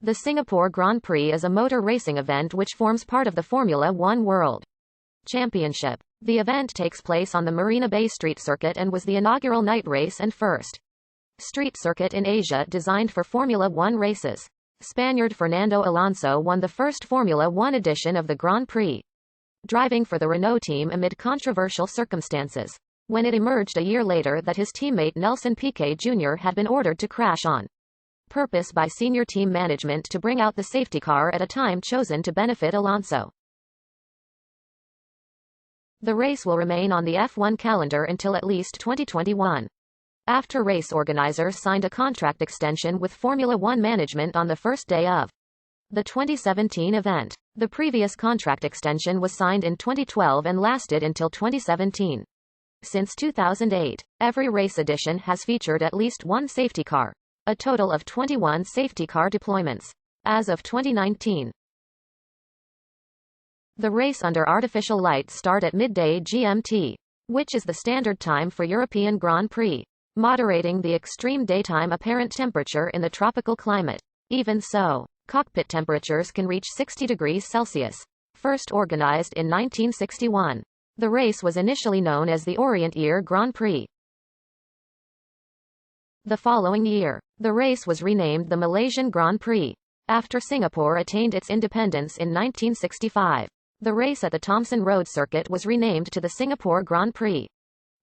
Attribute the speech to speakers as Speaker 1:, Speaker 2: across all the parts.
Speaker 1: The Singapore Grand Prix is a motor racing event which forms part of the Formula One World Championship. The event takes place on the Marina Bay Street Circuit and was the inaugural night race and first street circuit in Asia designed for Formula One races. Spaniard Fernando Alonso won the first Formula One edition of the Grand Prix, driving for the Renault team amid controversial circumstances, when it emerged a year later that his teammate Nelson Piquet Jr. had been ordered to crash on purpose by senior team management to bring out the safety car at a time chosen to benefit Alonso. The race will remain on the F1 calendar until at least 2021. After race organizers signed a contract extension with Formula One management on the first day of the 2017 event. The previous contract extension was signed in 2012 and lasted until 2017. Since 2008, every race edition has featured at least one safety car, a total of 21 safety car deployments. As of 2019, the race under artificial light start at midday GMT, which is the standard time for European Grand Prix, moderating the extreme daytime apparent temperature in the tropical climate. Even so, cockpit temperatures can reach 60 degrees Celsius. First organized in 1961, the race was initially known as the Orient Year Grand Prix. The following year, the race was renamed the Malaysian Grand Prix, after Singapore attained its independence in 1965. The race at the Thomson Road Circuit was renamed to the Singapore Grand Prix.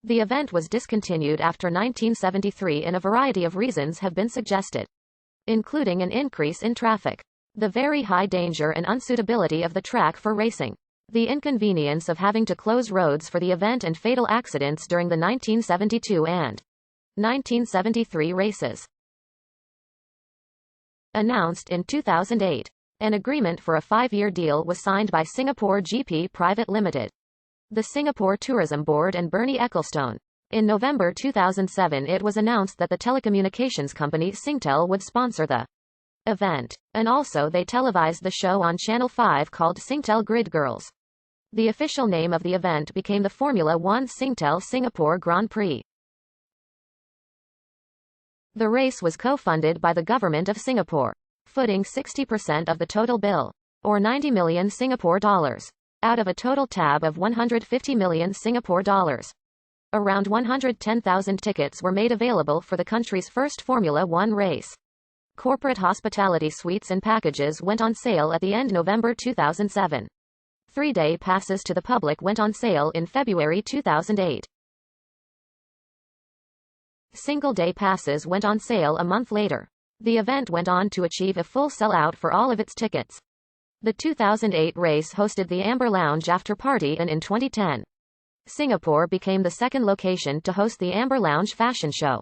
Speaker 1: The event was discontinued after 1973 and a variety of reasons have been suggested, including an increase in traffic, the very high danger and unsuitability of the track for racing, the inconvenience of having to close roads for the event and fatal accidents during the 1972 and 1973 races. Announced in 2008. An agreement for a 5-year deal was signed by Singapore GP Private Limited, the Singapore Tourism Board and Bernie Ecclestone. In November 2007 it was announced that the telecommunications company Singtel would sponsor the event, and also they televised the show on Channel 5 called Singtel Grid Girls. The official name of the event became the Formula One Singtel Singapore Grand Prix. The race was co-funded by the government of Singapore, footing 60% of the total bill, or 90 million Singapore dollars, out of a total tab of 150 million Singapore dollars. Around 110,000 tickets were made available for the country's first Formula One race. Corporate hospitality suites and packages went on sale at the end November 2007. 3-day passes to the public went on sale in February 2008. Single-day passes went on sale a month later. The event went on to achieve a full sell-out for all of its tickets. The 2008 race hosted the Amber Lounge after party, and in 2010, Singapore became the second location to host the Amber Lounge fashion show.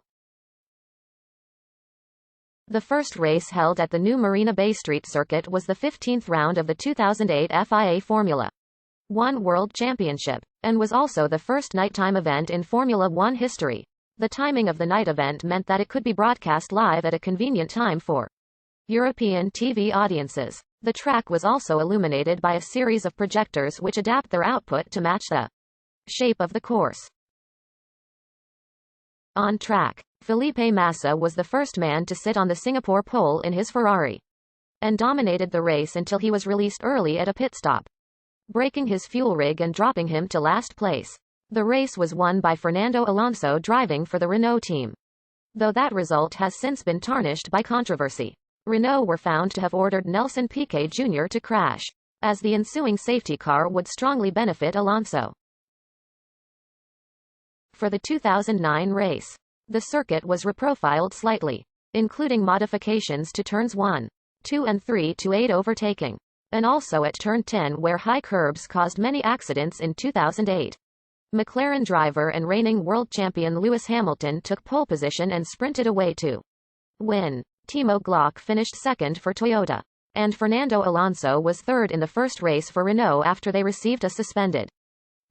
Speaker 1: The first race held at the new Marina Bay Street Circuit was the 15th round of the 2008 FIA Formula One World Championship, and was also the first nighttime event in Formula One history. The timing of the night event meant that it could be broadcast live at a convenient time for European TV audiences. The track was also illuminated by a series of projectors which adapt their output to match the shape of the course. On track, Felipe Massa was the first man to sit on the Singapore pole in his Ferrari, and dominated the race until he was released early at a pit stop, breaking his fuel rig and dropping him to last place. The race was won by Fernando Alonso driving for the Renault team, though that result has since been tarnished by controversy. Renault were found to have ordered Nelson Piquet Jr. to crash, as the ensuing safety car would strongly benefit Alonso. For the 2009 race, the circuit was reprofiled slightly, including modifications to turns 1, 2 and 3 to aid overtaking, and also at turn 10 where high curbs caused many accidents in 2008. McLaren driver and reigning world champion Lewis Hamilton took pole position and sprinted away to win. Timo Glock finished second for Toyota, and Fernando Alonso was third in the first race for Renault after they received a suspended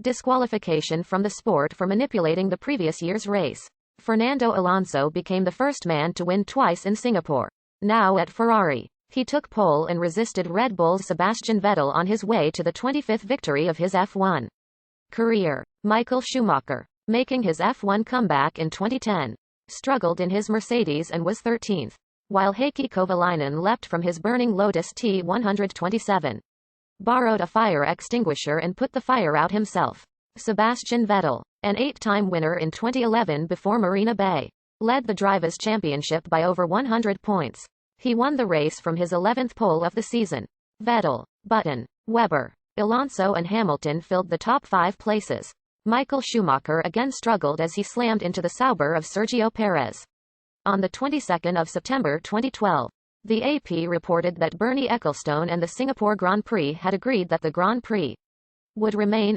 Speaker 1: disqualification from the sport for manipulating the previous year's race. Fernando Alonso became the first man to win twice in Singapore. Now at Ferrari, he took pole and resisted Red Bull's Sebastian Vettel on his way to the 25th victory of his F1 career. Michael Schumacher, making his F1 comeback in 2010, struggled in his Mercedes and was 13th. while Heikki Kovalainen leapt from his burning Lotus T127. Borrowed a fire extinguisher and put the fire out himself. Sebastian Vettel, an 8-time winner in 2011 before Marina Bay, led the Drivers' Championship by over 100 points. He won the race from his 11th pole of the season. Vettel, Button, Webber, Alonso and Hamilton filled the top 5 places. Michael Schumacher again struggled as he slammed into the Sauber of Sergio Perez. On the 22nd of September 2012, the AP reported that Bernie Ecclestone and the Singapore Grand Prix had agreed that the Grand Prix would remain